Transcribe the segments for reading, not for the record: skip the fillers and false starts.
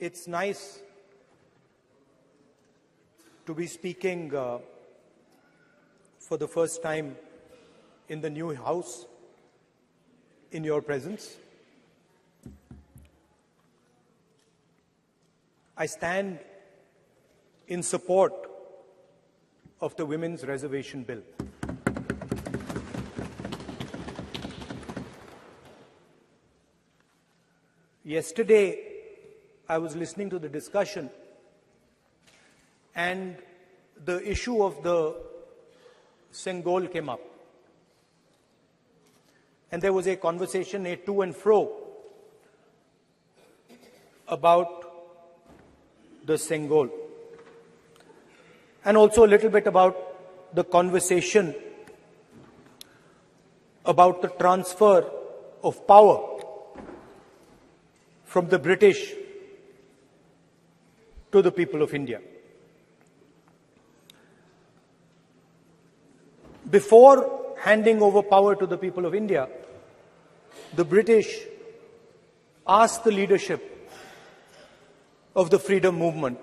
It's nice to be speaking for the first time in the new House in your presence. I stand in support of the Women's Reservation Bill. Yesterday, I was listening to the discussion, and the issue of the Sengol came up. And there was a conversation, a to and fro, about the Sengol. And also a little bit about the conversation about the transfer of power from the British to the people of India. Before handing over power to the people of India, the British asked the leadership of the freedom movement,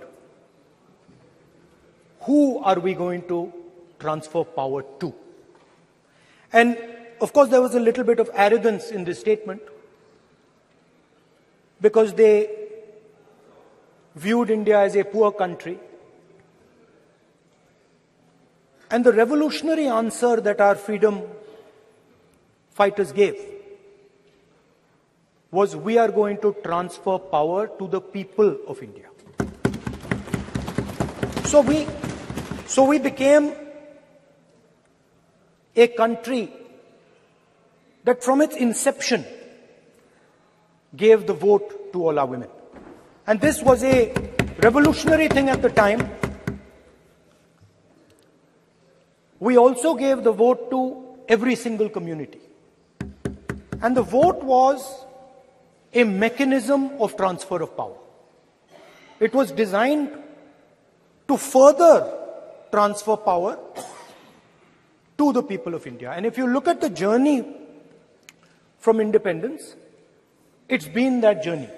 who are we going to transfer power to? And of course, there was a little bit of arrogance in this statement, because they viewed India as a poor country. And the revolutionary answer that our freedom fighters gave was, we are going to transfer power to the people of India. So we became a country that from its inception gave the vote to all our women. And this was a revolutionary thing at the time. We also gave the vote to every single community. And the vote was a mechanism of transfer of power. It was designed to further transfer power to the people of India. And if you look at the journey from independence, it's been that journey.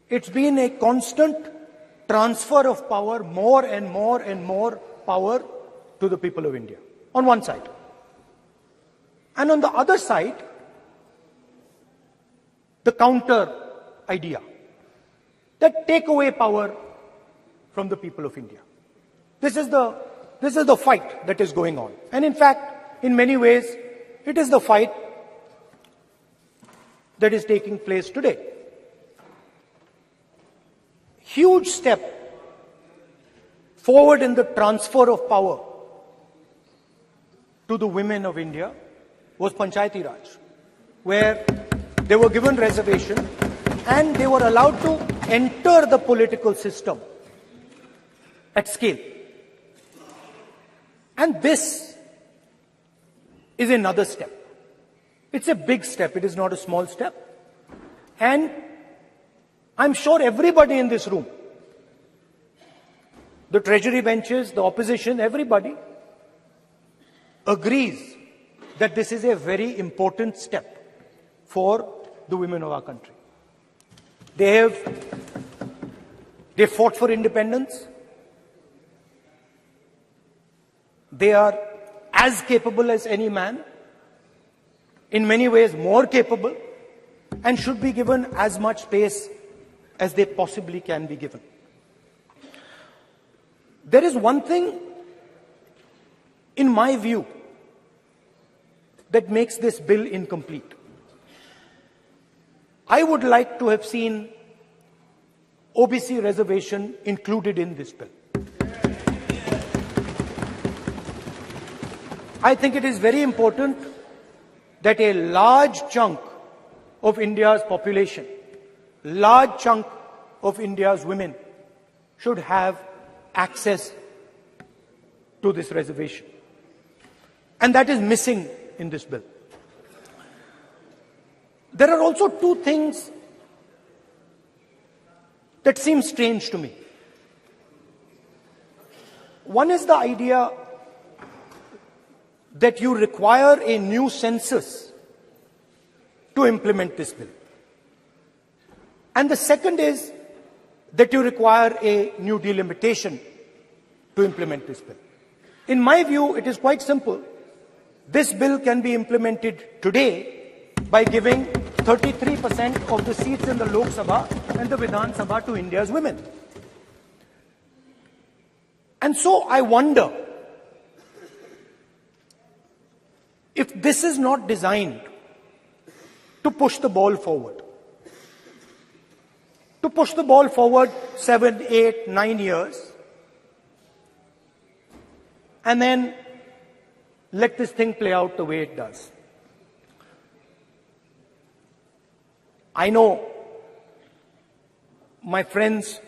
It's been a constant transfer of power, more and more and more power to the people of India, on one side. And on the other side, the counter idea, that take away power from the people of India. This is the fight that is going on. And in fact, in many ways, it is the fight that is taking place today. Huge step forward in the transfer of power to the women of India was Panchayati Raj, where they were given reservation and they were allowed to enter the political system at scale. And this is another step. It's a big step. It is not a small step. And I'm sure everybody in this room, the treasury benches, the opposition, everybody agrees that this is a very important step for the women of our country. They fought for independence. They are as capable as any man, in many ways more capable, and should be given as much space as they possibly can be given. There is one thing, in my view, that makes this bill incomplete. I would like to have seen OBC reservation included in this bill. I think it is very important that a large chunk of India's population, large chunk of India's women should have access to this reservation. And that is missing in this bill. There are also two things that seem strange to me. One is the idea that you require a new census to implement this bill. And the second is that you require a new delimitation to implement this bill. In my view, it is quite simple. This bill can be implemented today by giving 33% of the seats in the Lok Sabha and the Vidhan Sabha to India's women. And so I wonder if this is not designed to push the ball forward. To push the ball forward 7, 8, 9 years, and then let this thing play out the way it does. I know my friends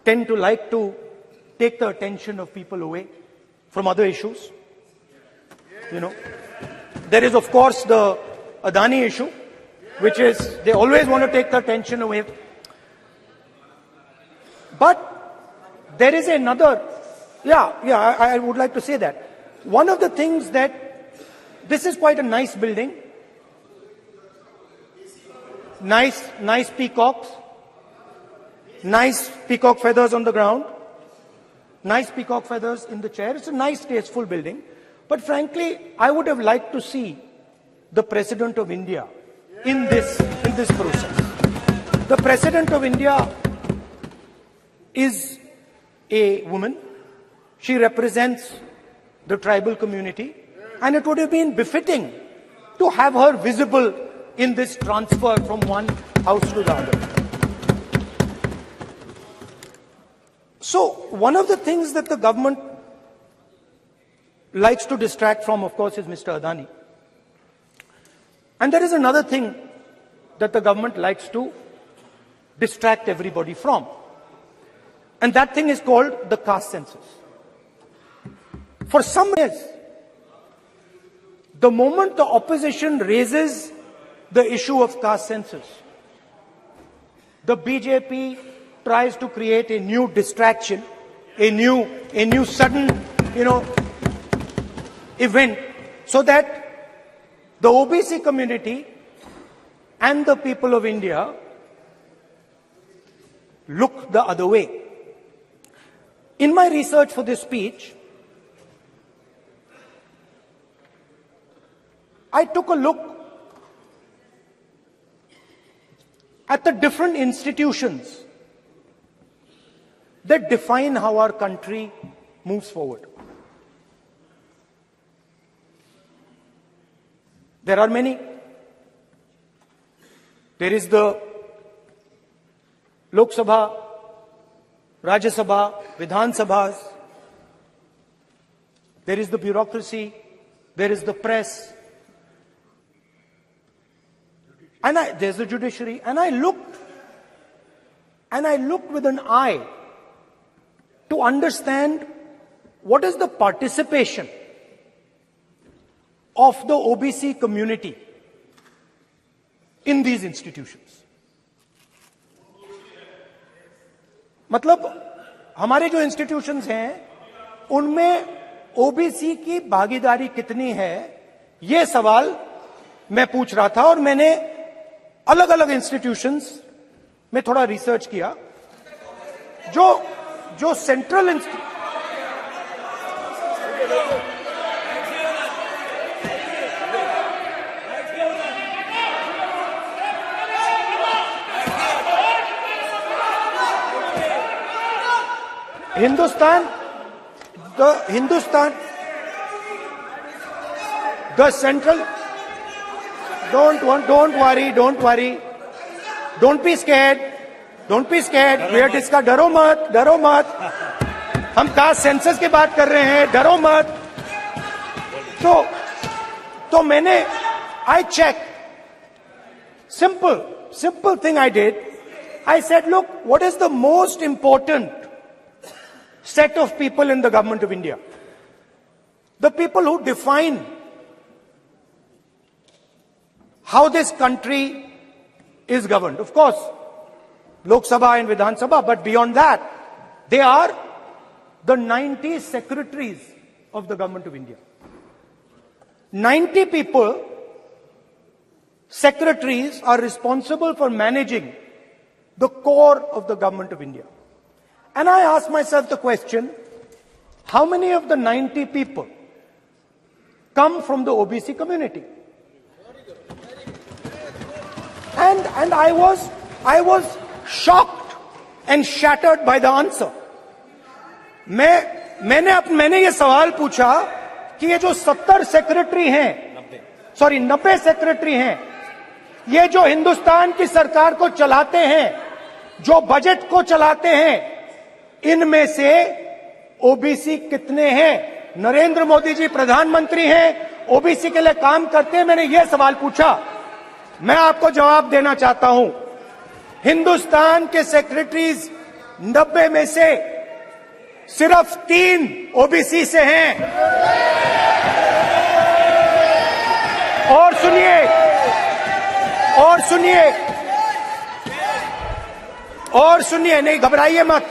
tend to like to take the attention of people away from other issues. You know, there is of course the Adani issue, which is they always want to take the attention away. But there is another, I would like to say that. One of the things that, this is quite a nice building. Nice peacocks. Nice peacock feathers on the ground. Nice peacock feathers in the chair. It's a nice, tasteful building. But frankly, I would have liked to see the President of India in this process. The President of India is a woman. She represents the tribal community, and it would have been befitting to have her visible in this transfer from one house to the other. So, one of the things that the government likes to distract from, of course, is Mr. Adani. And there is another thing that the government likes to distract everybody from. And that thing is called the caste census. For some years, the moment the opposition raises the issue of caste census, the BJP tries to create a new distraction, a new sudden, event, so that the OBC community and the people of India look the other way. In my research for this speech, I took a look at the different institutions that define how our country moves forward. There are many. There is the Lok Sabha, Rajya Sabha, Vidhan Sabhas. There is the bureaucracy. There is the press. And there's the judiciary. And I looked with an eye to understand what is the participation of the OBC community in these institutions. मतलब हमारे जो institutions हैं उनमें OBC की भागीदारी कितनी है, ये सवाल मैं पूछ रहा था और मैंने अलग अलग इंस्टीट्यूशंस में थोड़ा रिसर्च किया. जो central the central, don't worry, don't be scared, we are discussing, डरो मत, हम कास्ट सेंसस की बात कर रहे हैं, डरो मत. तो मैंने, I checked, simple thing I did. I said, look, what is the most important set of people in the government of India? The people who define how this country is governed. Of course, Lok Sabha and Vidhan Sabha, but beyond that, they are the 90 secretaries of the government of India. 90 people secretaries are responsible for managing the core of the government of India. And I asked myself the question, how many of the 90 people come from the OBC community? And I was shocked and shattered by the answer. मैंने ये सवाल पूछा कि ये जो 70 secretary हैं, 90 secretary हैं, ये जो हिंदुस्तान की सरकार को चलाते हैं, जो बजट को चलाते हैं, इनमें से ओबीसी कितने हैं? नरेंद्र मोदी जी प्रधानमंत्री हैं, ओबीसी के लिए काम करते हैं। मैंने ये सवाल पूछा। मैं आपको जवाब देना चाहता हूं, हिंदुस्तान के सेक्रेटरीज 90 में से सिर्फ 3 ओबीसी से हैं। और सुनिए, नहीं घबराइए मत,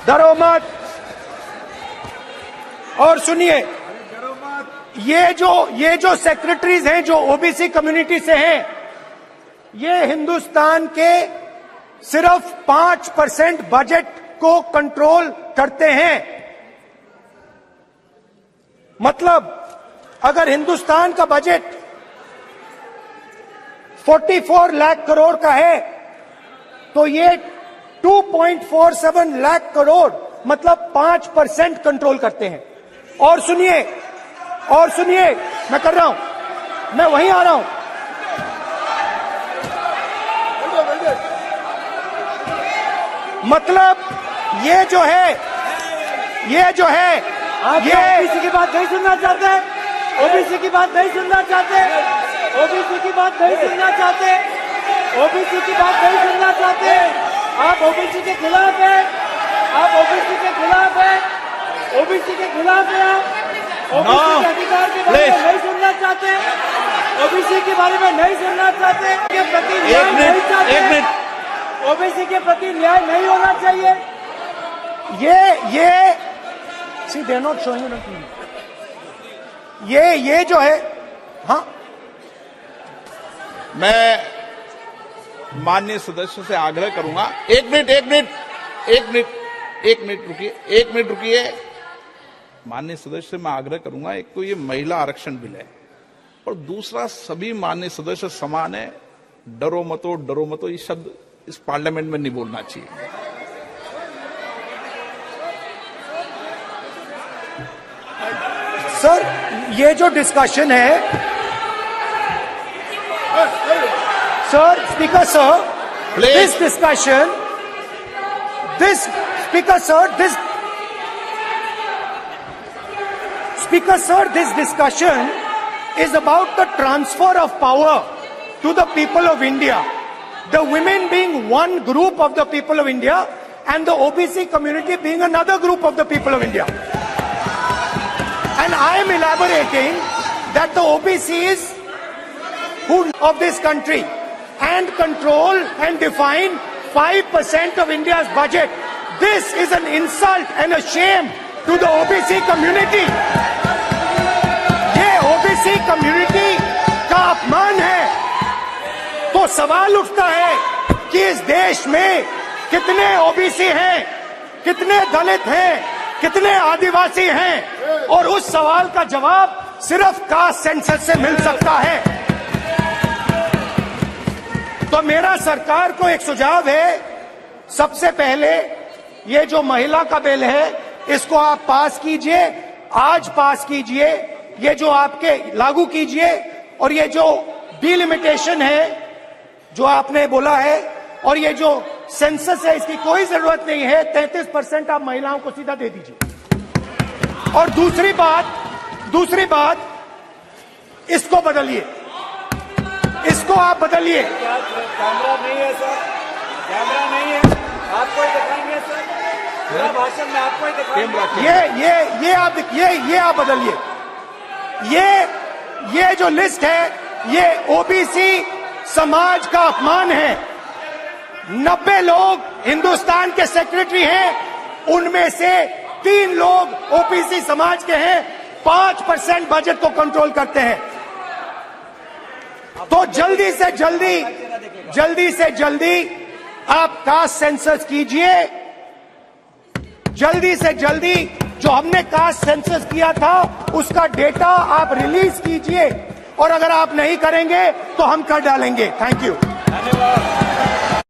डरो मत। और सुनिए, ये जो सेक्रेटरीज हैं जो ओबीसी कम्युनिटी से हैं, ये हिंदुस्तान के सिर्फ 5% बजट को कंट्रोल करते हैं। मतलब अगर हिंदुस्तान का बजट 44 लाख करोड़ का है, तो ये 2.47 लाख करोड़ मतलब 5% कंट्रोल करते हैं। और सुनिए, मैं कर रहा हूं, मैं वहीं आ रहा हूं। मतलब ये जो है आप ओबीसी की बात नहीं सुनना चाहते, ओबीसी की बात नहीं सुनना चाहते, ओबीसी की बात नहीं सुनना चाहते, ओबीसी की बात नहीं सुनना चाहते। आप ओबीसी के खिलाफ है, आप ओबीसी के खिलाफ है, ओबीसी के खिलाफ है। आप ओबीसी के अधिकार के बारे में नहीं सुनना चाहते, ओबीसी के बारे में नहीं सुनना चाहते, के प्रति न्याय नहीं चाहते, ओबीसी के प्रति न्याय नहीं होना चाहिए। ये सी दे नॉट शोइंग ये जो है, हाँ, मैं माननीय सदस्यों से आग्रह करूंगा, एक मिनट रुकिए। माननीय सदस्य से मैं आग्रह करूंगा, एक तो ये महिला आरक्षण बिल है और दूसरा सभी माननीय सदस्य समान है। डरो मतो ये शब्द इस पार्लियामेंट में नहीं बोलना चाहिए। सर, ये जो डिस्कशन है, sir, speaker sir, this discussion, this discussion is about the transfer of power to the people of India. The women being one group of the people of India and the OBC community being another group of the people of India. And I am elaborating that the OBCs who of this country and control and define 5% of India's budget. This is an insult and a shame to the OBC community. ये OBC community का अपमान है। तो सवाल उठता है कि इस देश में कितने ओबीसी हैं, कितने दलित हैं, कितने आदिवासी हैं, और उस सवाल का जवाब सिर्फ कास्ट सेंसस से मिल सकता है। तो मेरा सरकार को एक सुझाव है, सबसे पहले ये जो महिला का बिल है इसको आप पास कीजिए, आज पास कीजिए, ये जो आपके लागू कीजिए, और ये जो डिलिमिटेशन है जो आपने बोला है, और ये जो सेंसस है इसकी कोई जरूरत नहीं है, 33% आप महिलाओं को सीधा दे दीजिए। और दूसरी बात इसको बदलिए, इसको आप बदलिए। कैमरा नहीं है सर, कैमरा नहीं है, आपको ही दिखाएंगे सर, पूरा भाषण में आपको ही दिखाएंगे। ये आप बदलिए। ये जो लिस्ट है ये ओबीसी समाज का अपमान है। 90 लोग हिंदुस्तान के सेक्रेटरी हैं, उनमें से 3 लोग ओबीसी समाज के हैं, 5% बजट को कंट्रोल करते हैं। तो जल्दी से जल्दी आप कास्ट सेंसस कीजिए, जल्दी से जल्दी जो हमने कास्ट सेंसस किया था उसका डेटा आप रिलीज कीजिए, और अगर आप नहीं करेंगे तो हम कर डालेंगे। Thank you. धन्यवाद।